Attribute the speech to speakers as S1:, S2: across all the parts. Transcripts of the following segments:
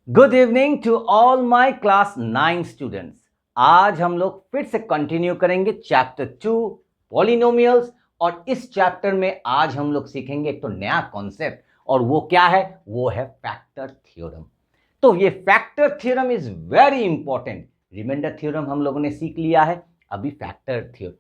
S1: Good evening to all my class 9 students. आज हम लोग फिर से कंटिन्यू करेंगे चैप्टर 2 पॉलिनोमियल्स। और इस चैप्टर में आज हम लोग सीखेंगे एक तो नया कॉन्सेप्ट, और वो क्या है? वो है फैक्टर थ्योरम। तो ये factor theorem is very important. Remainder theorem हम लोगों ने सीख लिया है, अभी फैक्टर थ्योरम।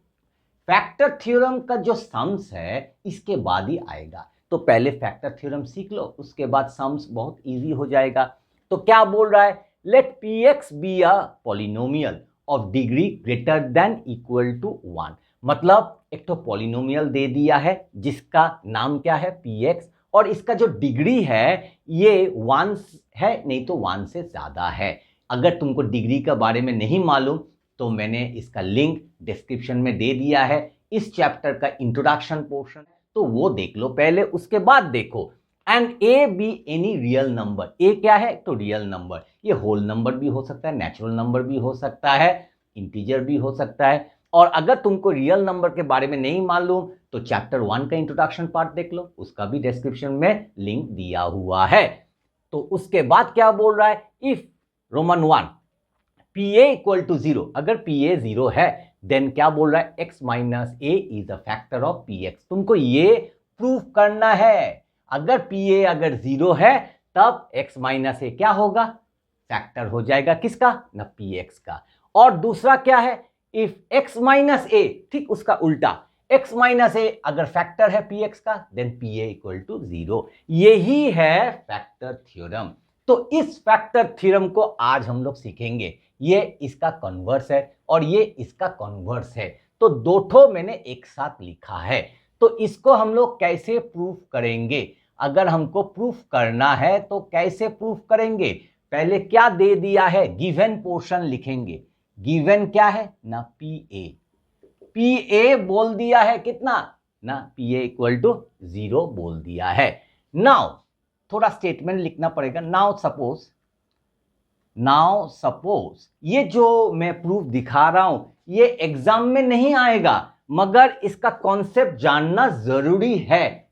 S1: फैक्टर थ्योरम का जो सम्स है इसके बाद ही आएगा, तो पहले फैक्टर थ्योरम सीख लो, उसके बाद सम्स बहुत इजी हो जाएगा। तो क्या बोल रहा है? Let p x be a polynomial of degree greater than equal to 1। मतलब एक तो पॉलिनोमियल दे दिया है जिसका नाम क्या है? पी एक्स, और इसका जो डिग्री है ये 1 है, नहीं तो 1 से ज्यादा है। अगर तुमको डिग्री के बारे में नहीं मालूम तो मैंने इसका लिंक डिस्क्रिप्शन में दे दिया है। इस चैप्टर का इंट्रोडक्शन पोर्शन, तो वो देख लो पहले, उसके बाद देखो। And A B any real number. A क्या है? तो रियल नंबर। ये होल नंबर भी हो सकता है, नेचुरल नंबर भी हो सकता है, इंटीजर भी हो सकता है। और अगर तुमको रियल नंबर के बारे में नहीं मालूम तो चैप्टर 1 का इंट्रोडक्शन पार्ट देख लो, उसका भी डिस्क्रिप्शन में लिंक दिया हुआ है। तो उसके बाद क्या बोल रहा है? If roman 1 p a equal to 0, अगर पी ए 0 है देन क्या बोल रहा है? x minus A is a factor of P x. तुमको ये प्रूफ करना है। अगर पी ए अगर 0 है तब x माइनस ए क्या होगा? फैक्टर हो जाएगा किसका? ना पी एक्स का। और दूसरा क्या है? इफ x माइनस ए, ठीक उसका उल्टा, x माइनस ए अगर फैक्टर है पी एक्स का then p a equal to 0। यही है फैक्टर थ्योरम। तो इस फैक्टर थ्योरम को आज हम लोग सीखेंगे। ये इसका कन्वर्स है और ये इसका कन्वर्स है, तो दो ठो मैंने एक साथ लिखा है। तो इसको हम लोग कैसे प्रूफ करेंगे? अगर हमको प्रूफ करना है तो कैसे प्रूफ करेंगे? पहले क्या दे दिया है? गिवन पोर्शन लिखेंगे। गिवन क्या है? ना पी ए। पी ए बोल दिया है कितना? ना पी ए इक्वल टू 0 बोल दिया है। नाउ थोड़ा स्टेटमेंट लिखना पड़ेगा। नाउ सपोज ये जो मैं प्रूफ दिखा रहा हूं ये एग्जाम में नहीं आएगा, मगर इसका कॉन्सेप्ट जानना जरूरी है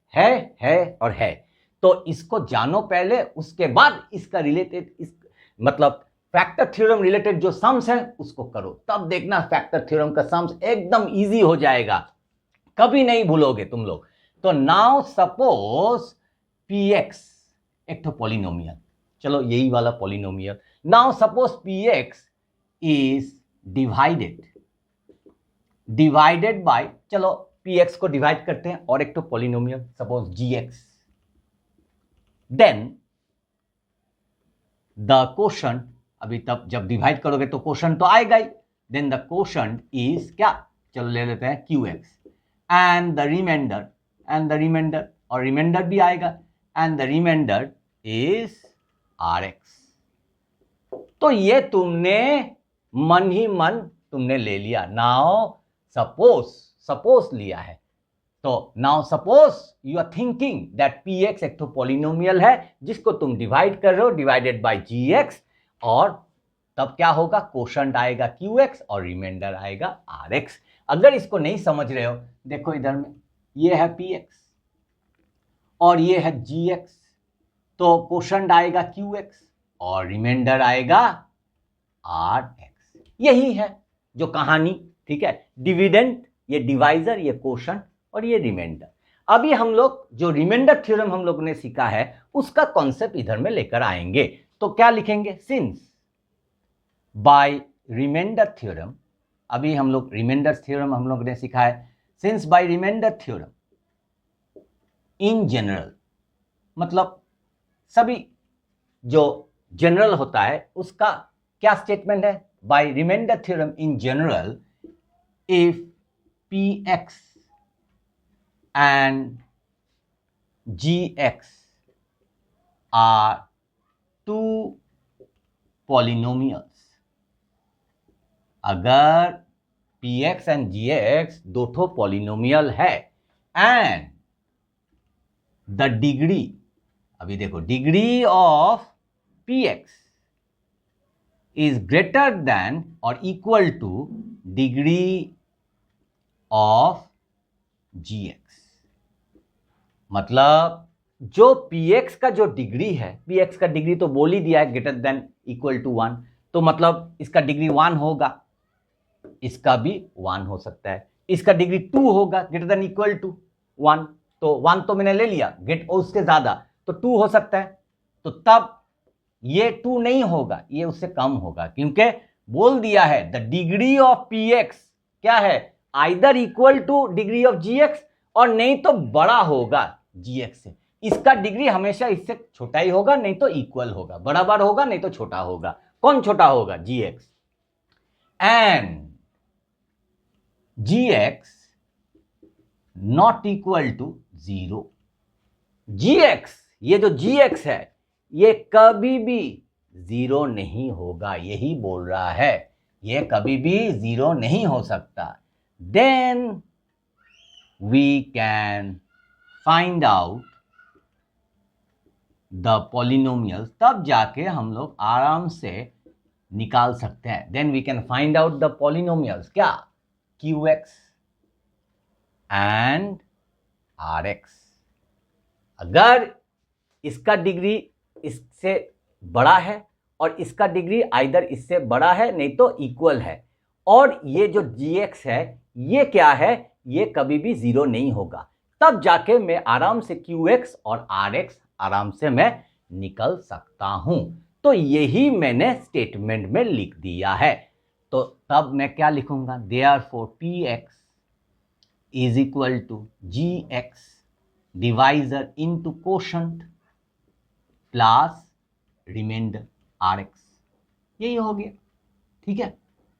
S1: और है। तो इसको जानो पहले, उसके बाद इसका रिलेटेड मतलब फैक्टर थ्योरम रिलेटेड जो सम्स है उसको करो, तब देखना फैक्टर थ्योरम का सम्स एकदम इजी हो जाएगा, कभी नहीं भूलोगे तुम लोग। तो नाउ सपोज पी एक्स एक तो पॉलिनोमियल, चलो यही वाला polynomial. Now suppose p x is divided by, चलो पी एक्स को डिवाइड करते हैं और एक तो polynomial suppose g x, then the quotient, अभी तब जब डिवाइड करोगे तो कोशंट तो आएगा ही, देन द कोशंट इज क्या? चलो ले लेते हैं q x, and the remainder, और रिमाइंडर भी आएगा, and the remainder is r x. तो ये तुमने मन ही मन तुमने ले लिया। नाउ सपोज लिया है, तो now suppose you are thinking that p x एक तो पॉलिनोमियल है जिसको तुम डिवाइड कर रहे हो, डिवाइडेड बाय जी एक्स, और तब क्या होगा? कोशंट आएगा क्यू एक्स और रिमाइंडर आएगा आर एक्स। अगर इसको नहीं समझ रहे हो, देखो इधर में ये है पी एक्स और ये है जी एक्स, तो कोशंट आएगा क्यू एक्स और रिमाइंडर आएगा आर एक्स। यही है जो कहानी, ठीक है। डिविडेंड, ये डिवाइजर, ये कोशंट और ये रिमाइंडर। अभी हम लोग जो रिमाइंडर थ्योरम हम लोग ने सीखा है उसका कॉन्सेप्ट इधर में लेकर आएंगे। तो क्या लिखेंगे? सिंस बाय रिमाइंडर थ्योरम, अभी हम लोग रिमाइंडर थ्योरम हम लोग ने सीखा है। Since by remainder theorem in general, मतलब सभी जो जनरल होता है उसका क्या स्टेटमेंट है? By remainder theorem in general, if P X and G X are two polynomials, अगर P X and G X दो ठो पॉलिनोमियल है एंड द डिग्री, अभी देखो degree of P x is greater than और equal to degree of G X, मतलब जो px का जो डिग्री है, px का डिग्री तो बोल ही दिया है ग्रेटर देन इक्वल टू 1, तो मतलब इसका डिग्री 1 होगा, इसका भी 1 हो सकता है, इसका डिग्री 2 होगा ग्रेटर देन इक्वल टू 1, तो 1 तो मैंने ले लिया, गेट उसके ज्यादा तो 2 हो सकता है, तो तब ये 2 नहीं होगा, ये उससे कम होगा, क्योंकि बोल दिया है द डिग्री ऑफ px क्या है, either equal to degree of gx और नहीं तो बड़ा होगा gx से। इसका डिग्री हमेशा इससे छोटा ही होगा, नहीं तो इक्वल होगा, बराबर होगा नहीं तो छोटा होगा। कौन छोटा होगा, gx, and gx not equal to 0। gx, ये जो gx है ये कभी भी 0 नहीं होगा, यही बोल रहा है, ये कभी भी 0 नहीं हो सकता। Then we can find out the polynomials, तब जाके हम लोग आराम से निकाल सकते हैं। Then we can find out the polynomials, क्या, qx एंड rx। अगर इसका डिग्री इससे बड़ा है और इसका डिग्री आइदर इससे बड़ा है नहीं तो इक्वल है, और ये जो gx है ये क्या है, ये कभी भी 0 नहीं होगा, तब जाके मैं आराम से qx और rx आराम से मैं निकल सकता हूं। तो यही मैंने स्टेटमेंट में लिख दिया है। तो तब मैं क्या लिखूंगा, therefore px is equal to gx divisor into quotient plus remainder rx, यही हो गया। ठीक है,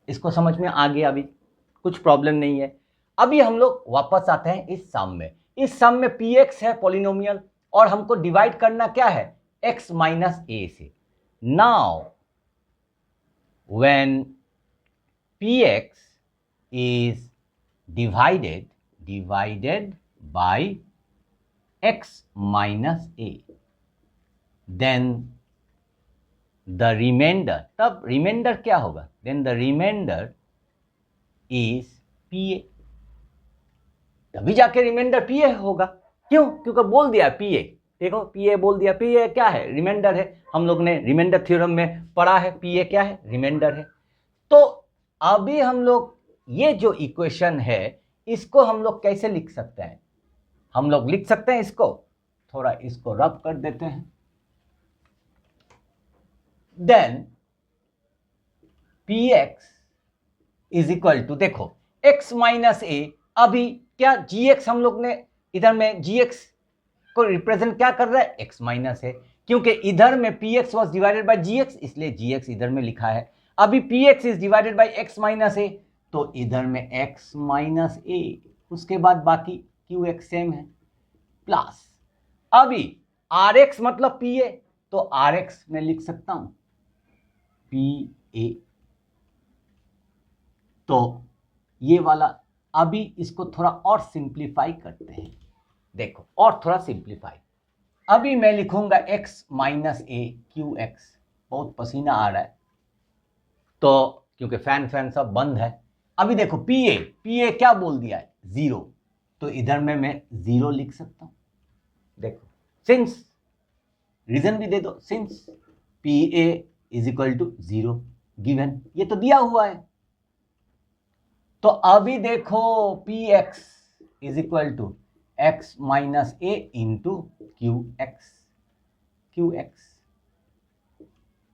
S1: इसको समझ में आ गया, अभी कुछ प्रॉब्लम नहीं है। अभी हम लोग वापस आते हैं इस सम में। इस सम में px है पॉलिनोमियल और हमको डिवाइड करना क्या है, x माइनस ए से। Now when px is divided by x minus a, then the remainder, तब रिमाइंडर क्या होगा, then the remainder is pa, तभी जाके रिमाइंडर pa होगा। क्यों, क्योंकि बोल दिया pa, देखो pa बोल दिया, pa क्या है, रिमाइंडर है, हम लोग ने रिमाइंडर थ्योरम में पढ़ा है, pa क्या है, रिमाइंडर है। तो अभी हम लोग ये जो इक्वेशन है इसको हम लोग कैसे लिख सकते हैं, हम लोग लिख सकते हैं इसको, थोड़ा इसको रब कर देते हैं। Then px is equal to, देखो x माइनस ए, अभी क्या gx हम लोग ने इधर में gx को रिप्रेजेंट क्या कर रहा है, x माइनस है, क्योंकि इधर में px was divided by gx, इसलिए gx इधर में लिखा है। अभी px is divided by x minus A, तो इधर में x माइनस ए, उसके बाद बाकी qx सेम है, प्लस अभी rx मतलब pa, तो rx मैं लिख सकता हूं pa, तो ये वाला। अभी इसको थोड़ा और सिंप्लीफाई करते हैं, देखो और थोड़ा सिंप्लीफाई। अभी मैं लिखूंगा x माइनस ए qx, बहुत पसीना आ रहा है तो क्योंकि फैन सब बंद है। अभी देखो pa क्या बोल दिया है, 0, तो इधर में मैं 0 लिख सकता हूं। देखो सिंस, रीजन भी दे दो, since pa is equal to 0 given, ये तो दिया हुआ है। तो अभी देखो px is equal to x minus a into qx,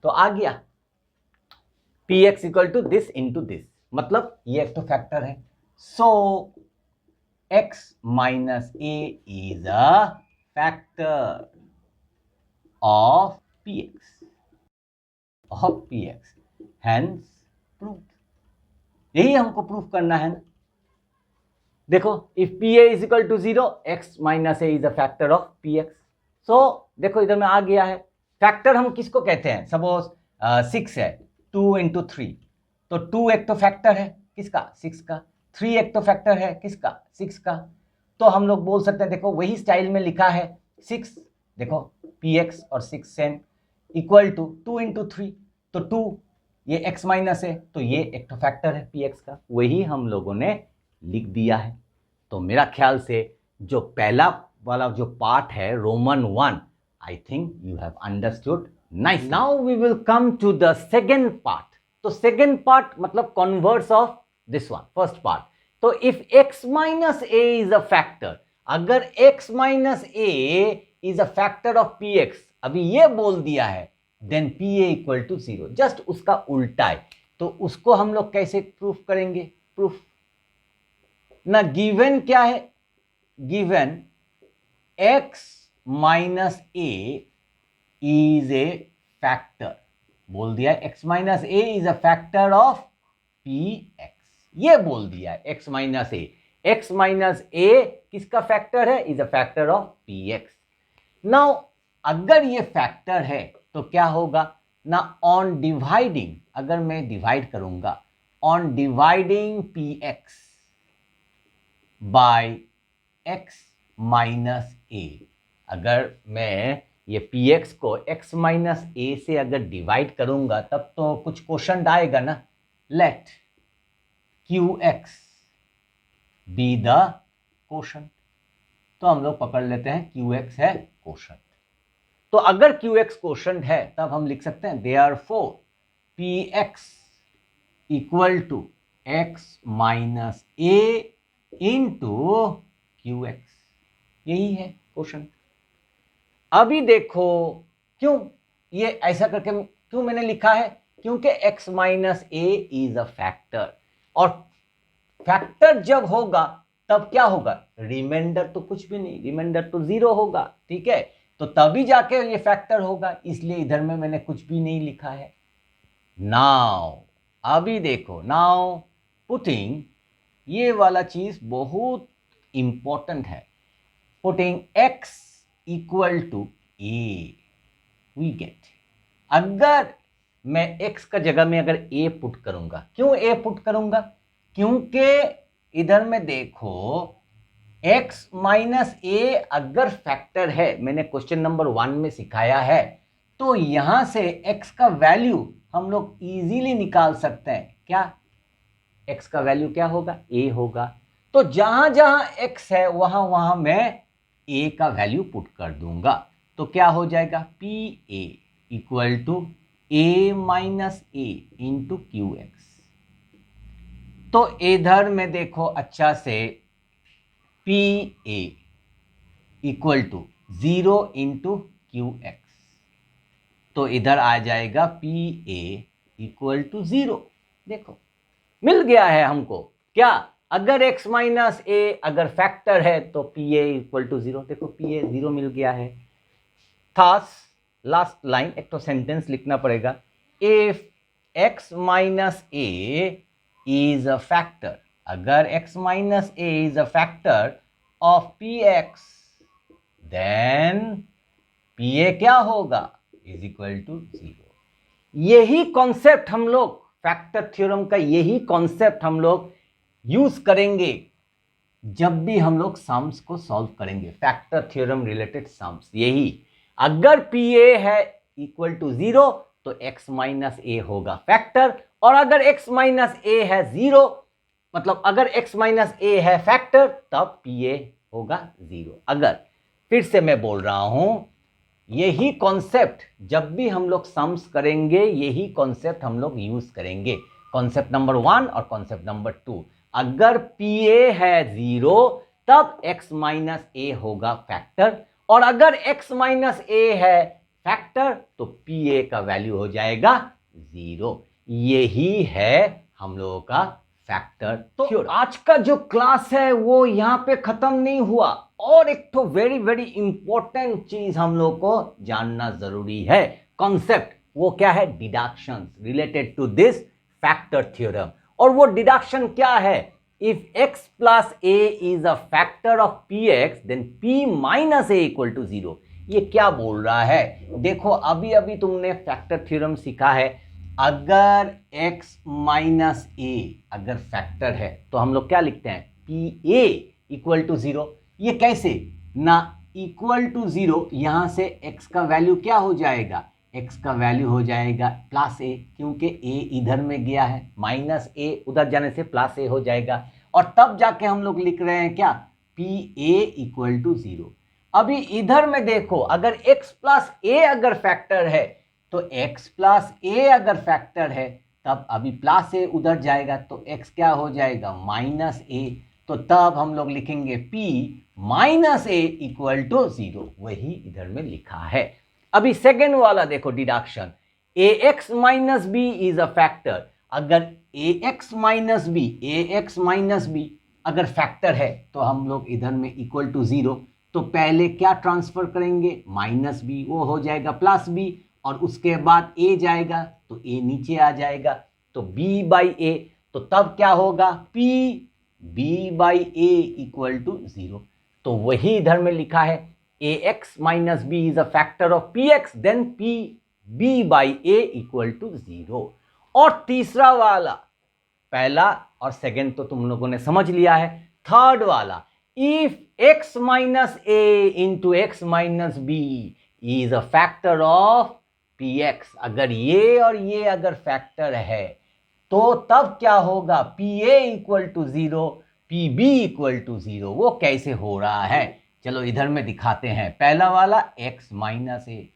S1: तो आ गया px equal to this into this, मतलब ये एक तो फैक्टर है, so x minus A is a factor of px, hence proof. यही हमको प्रूफ करना है ना। देखो if pa is equal to 0, x minus A is a factor of px। सो देखो इधर में आ गया है। फैक्टर हम किसको कहते हैं, सपोज 6 है, 2 इंटू 3, तो 2 एक तो फैक्टर है किसका, 6 का, 3 एक तो फैक्टर है किसका, 6 का। तो हम लोग बोल सकते हैं, देखो वही स्टाइल में लिखा है 6, देखो px और 6 सेम, इक्वल टू 2 इंटू 3, तो 2 ये x माइनस है, तो ये एक तो फैक्टर है px का, वही हम लोगों ने लिख दिया है। तो मेरा ख्याल से जो पहला वाला जो पार्ट है roman 1, I think you have understood nice. Now we will come to the second part. तो सेकेंड पार्ट मतलब converse of this one first part. तो if x minus A is a factor, अगर x minus A is a factor of px, अभी ये बोल दिया है, then pa equal to 0. Just उसका उल्टा है. तो उसको हम लोग कैसे प्रूफ करेंगे? प्रूफ ना, गिवन क्या है? Given x minus A is a factor, बोल दिया है x minus A is a factor of px. ये बोल दिया है x माइनस ए. x माइनस ए किसका फैक्टर है? Is a factor of px. Now अगर ये फैक्टर है तो क्या होगा ना, ऑन डिवाइडिंग, अगर मैं डिवाइड करूंगा, on dividing px by x minus A, अगर मैं ये px को x माइनस ए से अगर डिवाइड करूंगा तब तो कुछ क्वेश्चन आएगा ना. Let qx be the quotient. तो हम लोग पकड़ लेते हैं qx है क्वोशंट. तो अगर qx क्वोशंट है तब हम लिख सकते हैं therefore px equal to x minus a into qx. यही है क्वोशंट. अभी देखो क्यों ये ऐसा करके क्यों मैंने लिखा है, क्योंकि x minus A is a factor, और फैक्टर जब होगा तब क्या होगा? रिमाइंडर तो कुछ भी नहीं, रिमाइंडर तो 0 होगा. ठीक है, तो तभी जाके ये फैक्टर होगा, इसलिए इधर में मैंने कुछ भी नहीं लिखा है. नाउ अभी देखो, नाउ पुटिंग, ये वाला चीज बहुत इंपॉर्टेंट है. Putting x equal to a, we get, अगर मैं x का जगह में अगर a पुट करूंगा, क्यों a पुट करूंगा? क्योंकि इधर में देखो x माइनस ए अगर फैक्टर है, मैंने क्वेश्चन नंबर 1 में सिखाया है, तो यहां से x का वैल्यू हम लोग इजीली निकाल सकते हैं. क्या x का वैल्यू क्या होगा? a होगा. तो जहां जहां x है वहां वहां मैं a का वैल्यू पुट कर दूंगा. तो क्या हो जाएगा? pa equal to a minus a into qx. तो इधर में देखो अच्छा से, pa equal to 0 into qx. तो इधर आ जाएगा pa इक्वल टू 0. देखो मिल गया है हमको. क्या? अगर x माइनस ए अगर फैक्टर है तो pa इक्वल टू 0. देखो pa 0 मिल गया है. थस लास्ट लाइन एक तो सेंटेंस लिखना पड़ेगा. If x minus A is a factor, अगर x minus A is a factor of px, then pa क्या होगा? Is equal to 0. यही कॉन्सेप्ट हम लोग फैक्टर थ्योरम का, यही कॉन्सेप्ट हम लोग यूज करेंगे जब भी हम लोग सम्स को सॉल्व करेंगे. फैक्टर थ्योरम रिलेटेड सम्स यही, अगर pa है इक्वल टू 0 तो x माइनस ए होगा फैक्टर, और अगर x माइनस ए है 0, मतलब अगर x माइनस ए है फैक्टर, तब pa होगा 0. अगर फिर से मैं बोल रहा हूं, यही कॉन्सेप्ट जब भी हम लोग सम्स करेंगे, यही कॉन्सेप्ट हम लोग यूज करेंगे. कॉन्सेप्ट नंबर 1 और कॉन्सेप्ट नंबर 2. अगर pa है 0 तब x माइनस ए होगा फैक्टर, और अगर x माइनस ए है फैक्टर तो pa का वैल्यू हो जाएगा 0. यही है हम लोगों का फैक्टर. तो आज का जो क्लास है वो यहाँ पे खत्म नहीं हुआ, और एक तो वेरी वेरी इंपॉर्टेंट चीज हम लोग को जानना जरूरी है, कॉन्सेप्ट. वो क्या है? Deduction related to this factor theorem. और वो डिडक्शन क्या है? If x plus a is a factor of px, then p minus a equal to 0. ये क्या बोल रहा है? देखो अभी अभी तुमने फैक्टर थ्योरम सीखा है. अगर x माइनस a अगर फैक्टर है तो हम लोग क्या लिखते हैं? pa equal to 0. ये कैसे ना? इक्वल टू 0, यहां से x का वैल्यू क्या हो जाएगा? x का वैल्यू हो जाएगा प्लस a, क्योंकि a इधर में गया है, माइनस a उधर जाने से प्लस a हो जाएगा. और तब जाके हम लोग लिख रहे हैं क्या? pa equal to 0. अभी इधर में देखो, अगर x प्लस ए अगर फैक्टर है तो x प्लस ए अगर फैक्टर है तब अभी प्लस ए उधर जाएगा तो x क्या हो जाएगा माइनस ए। तो तब हम लोग लिखेंगे p minus a equal to 0, वही इधर में लिखा है। अभी सेकेंड वाला देखो deduction, ax minus b is a factor. अगर ax माइनस बी अगर फैक्टर है तो हम लोग इधर में इक्वल टू 0, तो पहले क्या ट्रांसफर करेंगे माइनस बी, वो हो जाएगा प्लस बी, और उसके बाद a जाएगा तो a नीचे आ जाएगा तो b बाई ए, तो तब क्या होगा p b by a equal to 0। तो वही इधर में लिखा है ax minus b is a factor of px, then p b by a equal to 0। और तीसरा वाला, पहला और सेकेंड तो तुम लोगों ने समझ लिया है। थर्ड वाला, if x minus a into x minus b is a factor of px, अगर ये और ये अगर फैक्टर है तो तब क्या होगा pa equal to 0, pb equal to 0। वो कैसे हो रहा है चलो इधर में दिखाते हैं। पहला वाला x माइनस ए,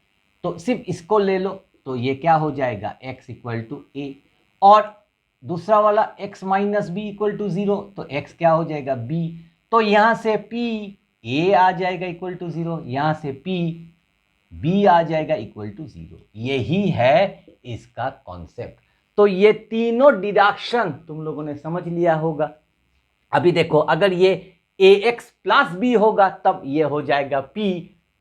S1: तो सिर्फ इसको ले लो तो ये क्या हो जाएगा x इक्वल टू ए, और दूसरा वाला x minus b equal to 0, तो x क्या हो जाएगा b, तो यहां से p a आ जाएगा इक्वल टू 0, यहां से p b आ जाएगा इक्वल टू 0। यही है इसका कॉन्सेप्ट। तो ये तीनों डिडक्शन तुम लोगों ने समझ लिया होगा। अभी देखो, अगर ये ax प्लस बी होगा तब ये हो जाएगा p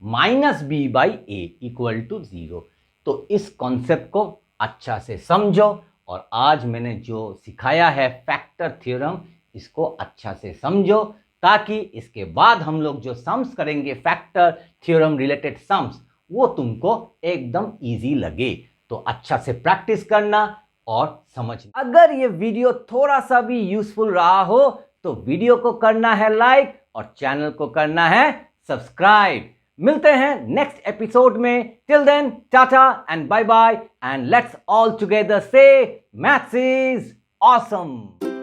S1: minus b by a equal to 0। तो इस कॉन्सेप्ट को अच्छा से समझो, और आज मैंने जो सिखाया है फैक्टर थ्योरम, इसको अच्छा से समझो, ताकि इसके बाद हम लोग जो सम्स करेंगे फैक्टर थ्योरम रिलेटेड सम्स, वो तुमको एकदम इजी लगे। तो अच्छा से प्रैक्टिस करना और समझना। अगर ये वीडियो थोड़ा सा भी यूजफुल रहा हो तो वीडियो को करना है लाइक और चैनल को करना है सब्सक्राइब। मिलते हैं नेक्स्ट एपिसोड में। Till then tata and bye bye, and let's all together say maths is awesome.